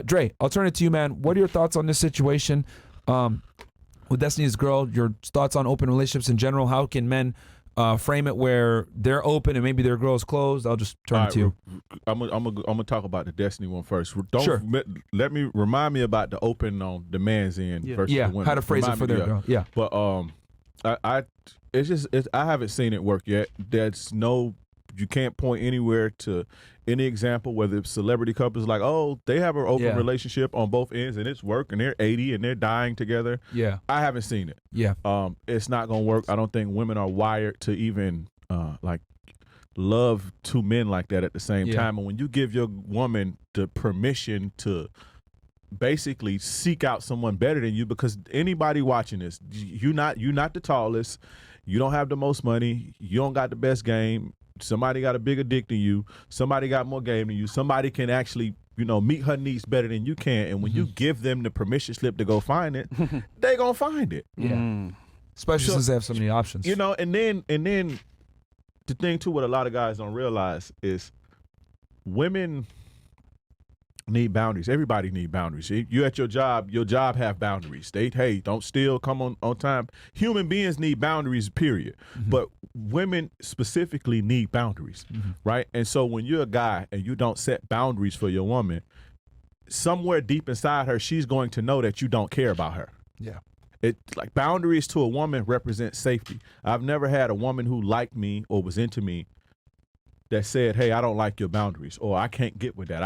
Dre, I'll turn it to you, man. What are your thoughts on this situation with Destiny's Girl? Your thoughts on open relationships in general? How can men frame it where they're open and maybe their girl is closed? I'll just turn it to you. I'm gonna talk about the Destiny one first. Sure. Let me remind me about the open on the man's end versus the women. How to phrase it for their girl. Yeah. But I haven't seen it work yet. You can't point anywhere to any example, whether it's celebrity couples like, oh, they have an open relationship on both ends and it's work and they're 80 and they're dying together. Yeah. I haven't seen it. Yeah. It's not gonna work. I don't think women are wired to even like love two men like that at the same time. And when you give your woman the permission to basically seek out someone better than you, because anybody watching this, you're not the tallest, you don't have the most money, you don't got the best game. Somebody got a bigger dick than you. Somebody got more game than you. Somebody can actually, meet her needs better than you can. And when you give them the permission slip to go find it, they gonna find it. Yeah. Especially since they have so many options. And then the thing too, what a lot of guys don't realize is women need boundaries. Everybody need boundaries. You at your job have boundaries. Hey, don't steal, come on time. Human beings need boundaries, period. But women specifically need boundaries, right? And so when you're a guy and you don't set boundaries for your woman, somewhere deep inside her, she's going to know that you don't care about her. Yeah. Like boundaries to a woman represent safety. I've never had a woman who liked me or was into me that said, hey, I don't like your boundaries, or I can't get with that.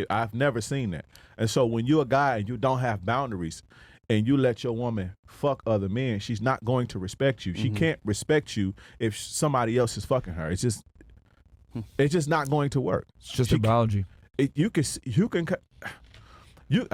I've never seen that. And so when you're a guy and you don't have boundaries and you let your woman fuck other men, she's not going to respect you. She can't respect you if somebody else is fucking her. It's just not going to work. It's just a biology. I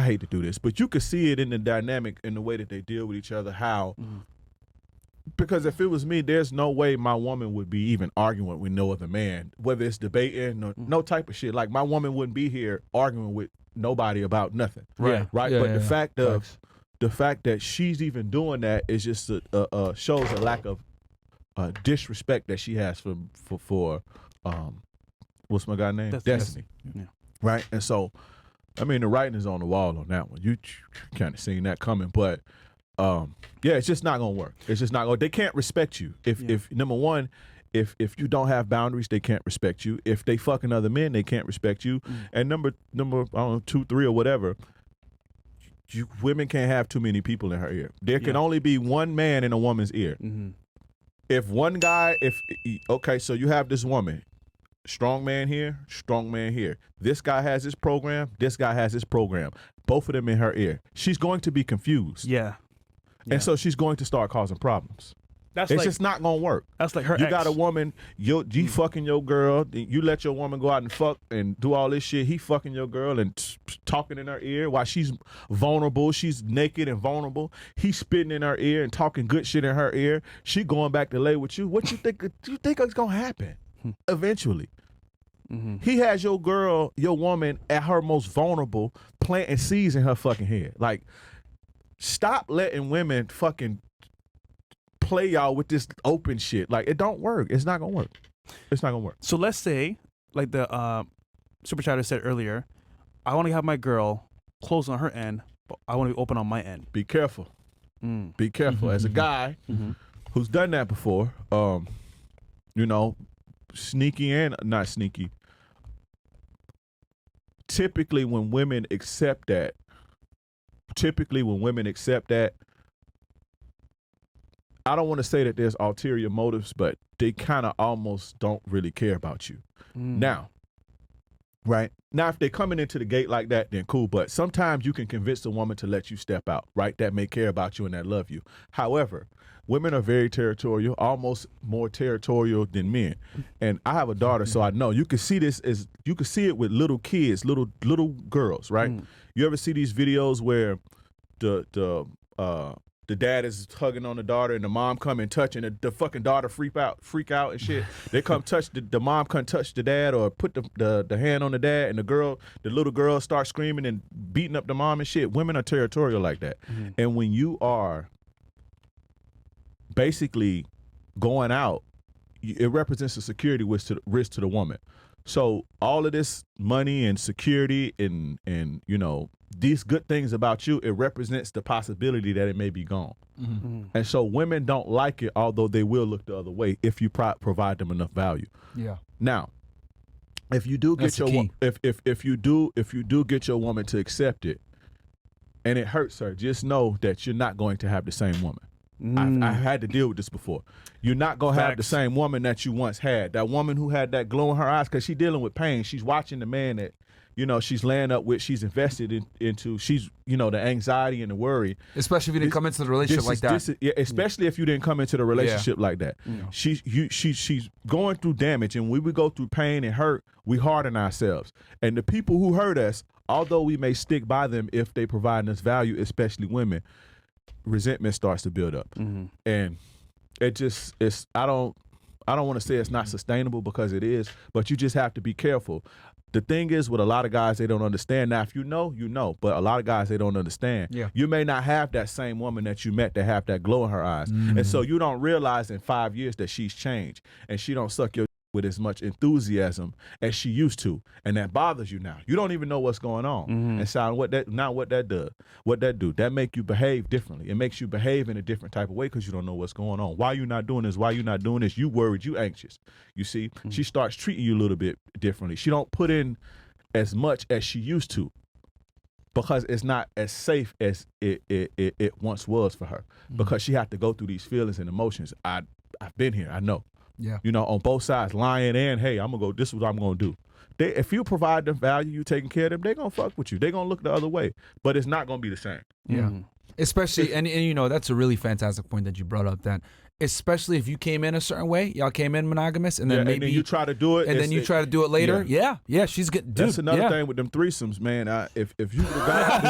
hate to do this, but you could see it in the dynamic, in the way that they deal with each other, how because if it was me, there's no way my woman would be even arguing with no other man, whether it's debating or no type of shit. Like, my woman wouldn't be here arguing with nobody about nothing. Right. Right. Yeah, but yeah, the fact that she's even doing that is just shows a lack of disrespect that she has for what's my guy's name? Destiny. Yeah. Right. And so, I mean, the writing is on the wall on that one. You kind of seen that coming, but it's just not gonna work. It's just not gonna. They can't respect you if number one, if you don't have boundaries, they can't respect you. If they fucking other men, they can't respect you. And number I don't know, 2, 3 or whatever. Women can't have too many people in her ear. There can only be one man in a woman's ear. If one guy, so you have this woman. Strong man here, strong man here. This guy has his program, this guy has his program. Both of them in her ear. She's going to be confused. Yeah. And so she's going to start causing problems. It's just not going to work. That's like her You ex. got a woman, you fucking your girl, you let your woman go out and fuck and do all this shit. He fucking your girl and talking in her ear while she's vulnerable. She's naked and vulnerable. He's spitting in her ear and talking good shit in her ear. She going back to lay with you. What you think is going to happen? Eventually. He has your girl, your woman at her most vulnerable, planting seeds in her fucking head. Like, stop letting women fucking play y'all with this open shit. Like, it don't work. It's not gonna work. It's not gonna work. So let's say, like the super chatter said earlier, I want to have my girl close on her end, but I want to be open on my end. Be careful. Be careful. As a guy who's done that before, sneaky and not sneaky. Typically when women accept that, I don't want to say that there's ulterior motives, but they kind of almost don't really care about you. Now, right? Now, if they're coming into the gate like that, then cool. But sometimes you can convince a woman to let you step out, right? That may care about you and that love you. However, women are very territorial, almost more territorial than men. And I have a daughter, so I know. You can see it with little kids, little girls, right? You ever see these videos where the dad is hugging on the daughter and the mom come and touch and the fucking daughter freak out and shit. They come touch the mom come touch the dad or put the hand on the dad and the little girl start screaming and beating up the mom and shit. Women are territorial like that. And when you are basically going out, it represents a security risk to the woman. So all of this money and security and you know, these good things about you, it represents the possibility that it may be gone. And so women don't like it, although they will look the other way if you provide them enough value. Yeah. Now, if you do That's get the your key. if you do get your woman to accept it, and it hurts her, just know that you're not going to have the same woman. I've had to deal with this before. You're not going to have the Facts. same woman that you once had. That woman who had that glow in her eyes, because she's dealing with pain. She's watching the man that, you know, she's laying up with, she's invested into, she's, you know, the anxiety and the worry. Especially if you didn't come into the relationship like that. Yeah, especially if you didn't come into the relationship like that. She's going through damage, and when we go through pain and hurt, we harden ourselves. And the people who hurt us, although we may stick by them if they provide us value, especially women, resentment starts to build up. And it just, I don't want to say it's not sustainable, because it is, but you just have to be careful. The thing is, with a lot of guys, they don't understand. Now, if you know, you know, but a lot of guys, they don't understand. Yeah. You may not have that same woman that you met that have that glow in her eyes. And so you don't realize in 5 years that she's changed, and she don't suck your with as much enthusiasm as she used to, and that bothers you now. You don't even know what's going on. And so what that do? That make you behave differently. It makes you behave in a different type of way, because you don't know what's going on. Why you not doing this? Why you not doing this? You worried, you anxious. You see, she starts treating you a little bit differently. She don't put in as much as she used to, because it's not as safe as it once was for her, because she had to go through these feelings and emotions. I've been here. I know. Yeah. You know, on both sides, lying and, hey, I'm going to go, this is what I'm going to do. If you provide them value, you taking care of them, they're going to fuck with you. They're going to look the other way, but it's not going to be the same. Yeah. Especially, and you know, that's a really fantastic point that you brought up, that especially if you came in a certain way, y'all came in monogamous, and then maybe and then you try to do it, and then you try to do it later. Yeah, she's good. Dude, that's another thing with them threesomes, man. If you the guy,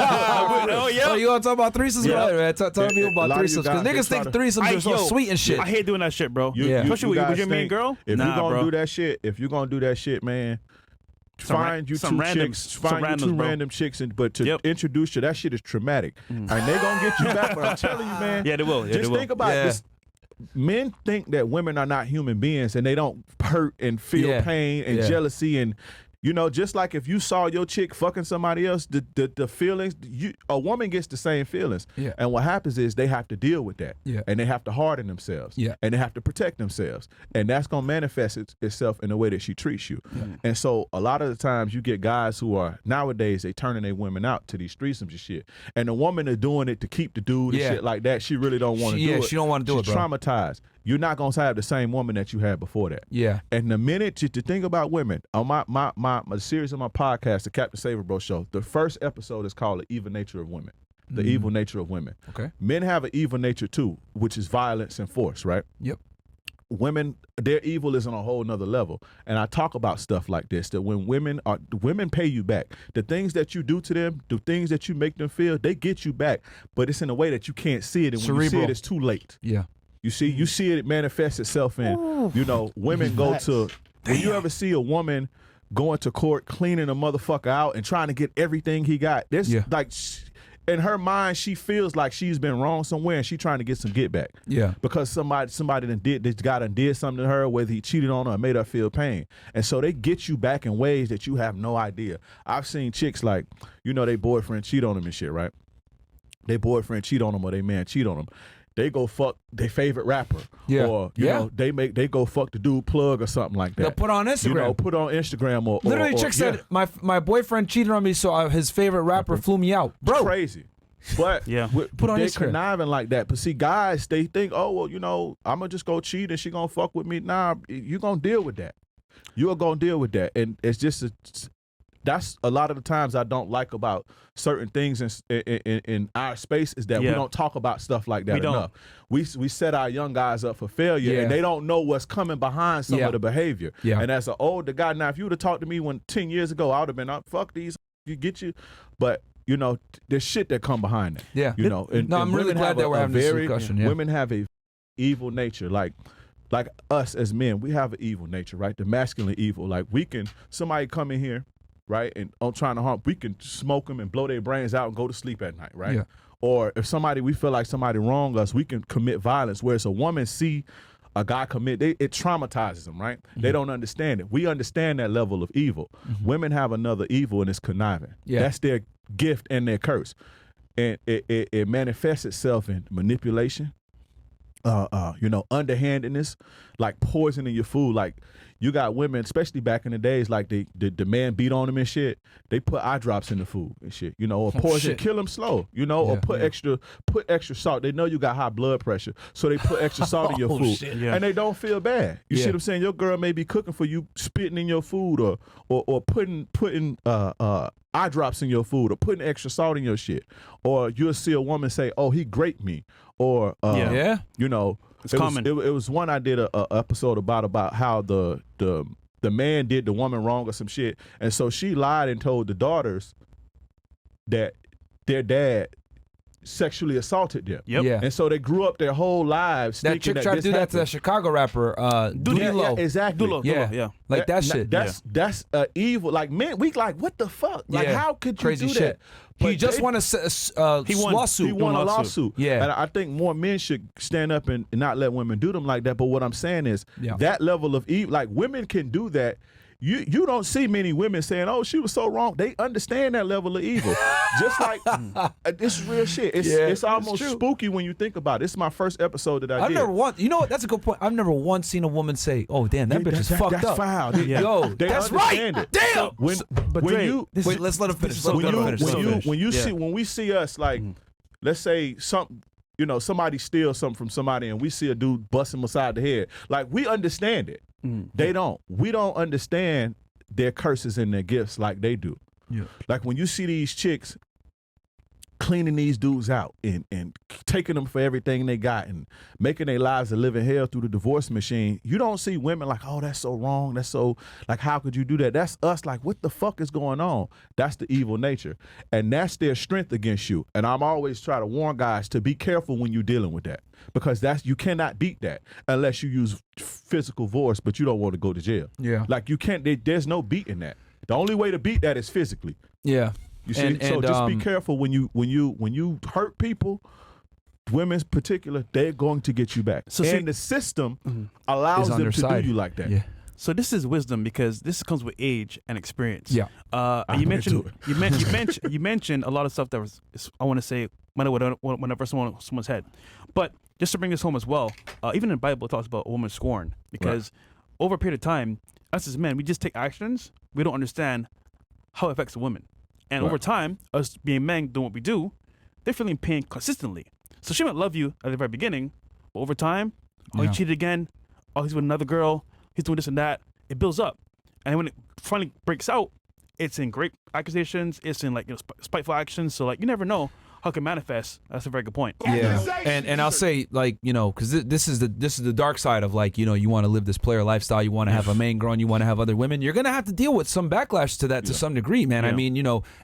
Oh yeah. Oh, you want to talk about threesomes? Yeah. Go ahead, man. Tell me A about lot of you threesomes, because guys, they niggas try think to- threesomes are so sweet and shit. I hate doing that shit, bro. You Especially with guys your main think girl. If Nah, you're gonna bro. do that shit, man, find you some two randoms, chicks, some find you two randoms, bro. random chicks, but to introduce you, that shit is traumatic, and they gonna get you back. But I'm telling you, man, Yeah, they will. Yeah, just they will. think about this. Men think that women are not human beings, and they don't hurt and feel pain and jealousy, and you know, just like if you saw your chick fucking somebody else, the feelings, a woman gets the same feelings. Yeah. And what happens is they have to deal with that. Yeah. And they have to harden themselves. Yeah. And they have to protect themselves. And that's gonna manifest itself in the way that she treats you. Yeah. And so a lot of the times you get guys who are nowadays, they turning their women out to these threesomes and shit. And the woman is doing it to keep the dude and shit like that. She really don't want to do it. She don't want to do it, She's bro. traumatized. You're not gonna have the same woman that you had before that. Yeah. And the minute you to think about women, on my series of my podcast, the Captain Saver Bro Show, the first episode is called The Evil Nature of Women. The Evil Nature of Women. Okay. Men have an evil nature too, which is violence and force, right? Yep. Women, their evil is on a whole nother level. And I talk about stuff like this, that when women pay you back. The things that you do to them, the things that you make them feel, they get you back. But it's in a way that you can't see it. And when you see it, it's too late. Yeah. You see it manifest itself in, you know, women go to, when you ever see a woman going to court, cleaning a motherfucker out and trying to get everything he got, there's like, in her mind, she feels like she's been wrong somewhere and she trying to get some get back. Yeah. Because somebody this guy done did something to her, whether he cheated on her or made her feel pain. And so they get you back in ways that you have no idea. I've seen chicks like, you know, they boyfriend cheat on them and shit, right? They boyfriend cheat on them or they man cheat on them. They go fuck their favorite rapper. Yeah. Or, you know, they go fuck the dude Plug or something like that. They'll put on Instagram. You know, put on Instagram or Literally, chick said, my boyfriend cheated on me, so his favorite rapper flew me out. Bro. Crazy. But Put on they're Instagram. conniving like that. But see, guys, they think, oh, well, you know, I'm going to just go cheat and she going to fuck with me. Nah, you're going to deal with that. You're going to deal with that. And it's just that's a lot of the times I don't like about certain things in our space is that we don't talk about stuff like that enough. We set our young guys up for failure and they don't know what's coming behind some of the behavior. Yeah. And as an older guy, now if you would have talked to me 10 years ago, I would have been, fuck these, you get you. But you know, there's shit that come behind that. Yeah. You know, and I'm really glad that we're having this discussion. Yeah. Women have a evil nature, like us as men, we have an evil nature, right? The masculine evil. Like somebody come in here, right, and I'm trying to harm, we can smoke them and blow their brains out and go to sleep at night, right? Yeah. Or if we feel like somebody wronged us, we can commit violence. Whereas a woman see a guy it traumatizes them, right? They don't understand it. We understand that level of evil. Women have another evil, and it's conniving. Yeah. That's their gift and their curse. And it manifests itself in manipulation, underhandedness, like poisoning your food. Like you got women, especially back in the days, like the man beat on them and shit. They put eye drops in the food and shit, or poison, kill them slow, or put extra salt. They know you got high blood pressure, so they put extra salt in your food, and they don't feel bad. You see what I'm saying? Your girl may be cooking for you, spitting in your food, or putting eye drops in your food, or putting extra salt in your shit, or you'll see a woman say, "Oh, he raped me," or It's common. It was one I did a episode about how the man did the woman wrong or some shit, and so she lied and told the daughters that their dad sexually assaulted them. Yep. Yeah. And so they grew up their whole lives That thinking chick tried to do that to that Chicago rapper, Dooley. exactly. Yeah. Like that shit. That's evil. Like, man, we like, what the fuck? Like, how could you Crazy do shit. that? He just won a lawsuit. He won a lawsuit. Yeah. And I think more men should stand up and not let women do them like that. But what I'm saying is that level of evil, like women can do that. You don't see many women saying, "Oh, she was so wrong." They understand that level of evil. Just like this is real shit. It's almost spooky when you think about it. This is my first episode that I did. Never once. You know what? That's a good point. I've never once seen a woman say, "Oh, damn, that bitch is fucked that's up." Foul. Yo, they that's right. It. Damn. So wait, let's let him finish. When we see us, like, let's say somebody steals something from somebody, and we see a dude bust him aside the head, like, we understand it. They don't. We don't understand their curses and their gifts like they do. Yeah. Like when you see these chicks cleaning these dudes out and taking them for everything they got and making their lives a living hell through the divorce machine, you don't see women like, "Oh, that's so wrong. That's so, like, how could you do that?" That's us like, what the fuck is going on? That's the evil nature. And that's their strength against you. And I'm always trying to warn guys to be careful when you're dealing with that, because you cannot beat that unless you use physical force, but you don't want to go to jail. Yeah. Like you can't, there's no beating that. The only way to beat that is physically. Yeah. You see, so just be careful when you hurt people, women in particular, they're going to get you back. So the system allows them to do you like that. Yeah. So this is wisdom, because this comes with age and experience. Yeah. You mentioned a lot of stuff that was, I want to say, whenever someone's head, but just to bring this home as well, even in the Bible it talks about a woman scorned, because over a period of time, us as men, we just take actions, we don't understand how it affects a woman. And over time, us being men doing what we do, they're feeling pain consistently. So she might love you at the very beginning, but over time, he cheated again, he's with another girl, he's doing this and that. It builds up. And when it finally breaks out, it's in great accusations, it's in spiteful actions. So you never know how it can manifest. That's a very good point. Yeah. And I'll say, because this is the dark side of you want to live this player lifestyle, you want to have a main girl, and you want to have other women, you're going to have to deal with some backlash to that to some degree, man. I mean,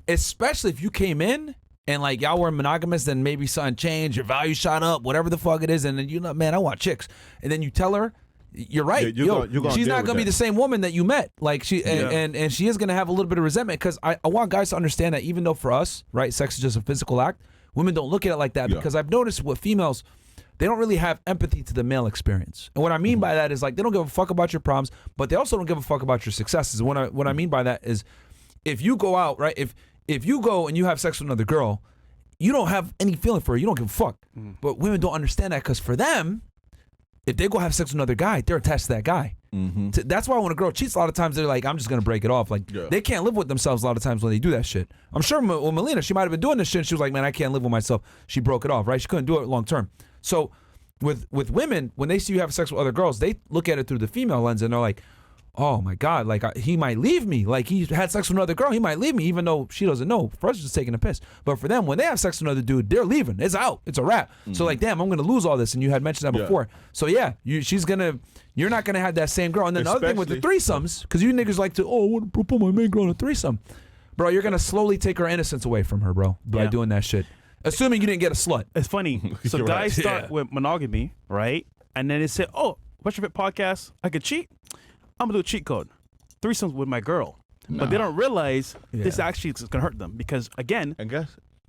especially if you came in and y'all were monogamous, then maybe something changed, your value shot up, whatever the fuck it is, and then man, I want chicks. And then you tell her, you're right. You're she's not gonna be the same woman that you met. And she is gonna have a little bit of resentment, because I want guys to understand that even though for us, right, sex is just a physical act, women don't look at it like that, because I've noticed with females, they don't really have empathy to the male experience. And what I mean by that is they don't give a fuck about your problems, but they also don't give a fuck about your successes. And what I mean by that is, if you go out, right, if you go and you have sex with another girl, you don't have any feeling for her. You don't give a fuck. But women don't understand that, because for them, if they go have sex with another guy, they're attached to that guy. That's why when a girl cheats, a lot of times they're like, I'm just going to break it off. They can't live with themselves a lot of times when they do that shit. I'm sure with Melina, she might have been doing this shit, and she was like, man, I can't live with myself. She broke it off, right? She couldn't do it long term. So with women, when they see you have sex with other girls, they look at it through the female lens, and they're like, oh my God, he might leave me. He had sex with another girl, he might leave me, even though she doesn't know. For us, it's just taking a piss. But for them, when they have sex with another dude, they're leaving. It's out. It's a wrap. So damn, I'm gonna lose all this. And you had mentioned that before. So yeah, you're not gonna have that same girl. And then the other thing with the threesomes, because you niggas like to, I want to put my main girl in a threesome. Bro, you're gonna slowly take her innocence away from her, bro, by doing that shit. Assuming you didn't get a slut. It's funny. So guys start with monogamy, right? And then they say, oh, FreshandFit podcast, I could cheat. I'm gonna do a cheat code. Threesomes with my girl. But they don't realize this actually is gonna hurt them, because again,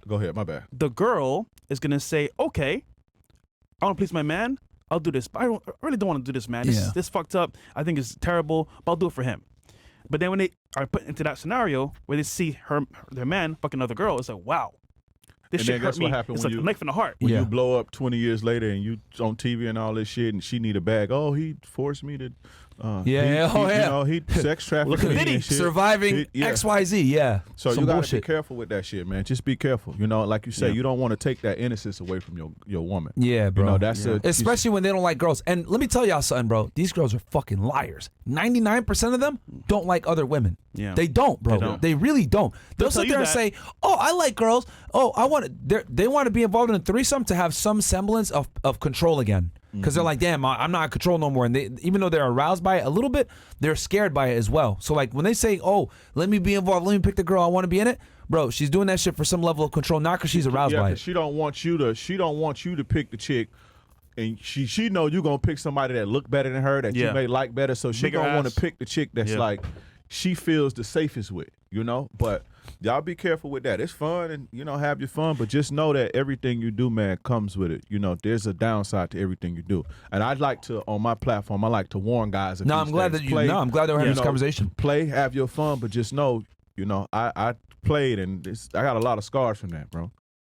go ahead, my bad. The girl is gonna say, okay, I wanna please my man, I'll do this, but I really don't want to do this, man. This fucked up. I think it's terrible, but I'll do it for him. But then when they are put into that scenario where they see their man fucking another girl, it's like, wow, this shit hurt me. It's like a knife in the heart. When you blow up 20 years later and you on TV and all this shit, and she need a bag. Oh, he forced me to. You know, he sex trafficked me and shit. Surviving XYZ, So you gotta be careful with that shit, man. Just be careful. You know, like you say, you don't want to take that innocence away from your woman. Yeah, bro. You know, that's especially when they don't like girls. And let me tell y'all something, bro. These girls are fucking liars. 99% of them don't like other women. Yeah. They don't, bro. They really don't. They'll sit there and say, "Oh, I like girls. Oh, I want to." They want to be involved in a threesome to have some semblance of control again. Because they're like, damn, I'm not in control no more. And they, even though they're aroused by it a little bit, they're scared by it as well. So like when they say, oh, let me be involved, let me pick the girl, I want to be in it, bro, she's doing that shit for some level of control, not because she's aroused by it. She don't want you to pick the chick, and she know you're gonna pick somebody that look better than her, that you may like better. So she gonna want to pick the chick that's like she feels the safest with, you know. But y'all be careful with that. It's fun, and you know, have your fun, but just know that everything you do, man, comes with it. You know, there's a downside to everything you do. And I'd like to, on my platform, I like to warn guys. I'm glad that I'm glad that we're having this conversation. Play, have your fun, but just know, you know, I played, and I got a lot of scars from that, bro.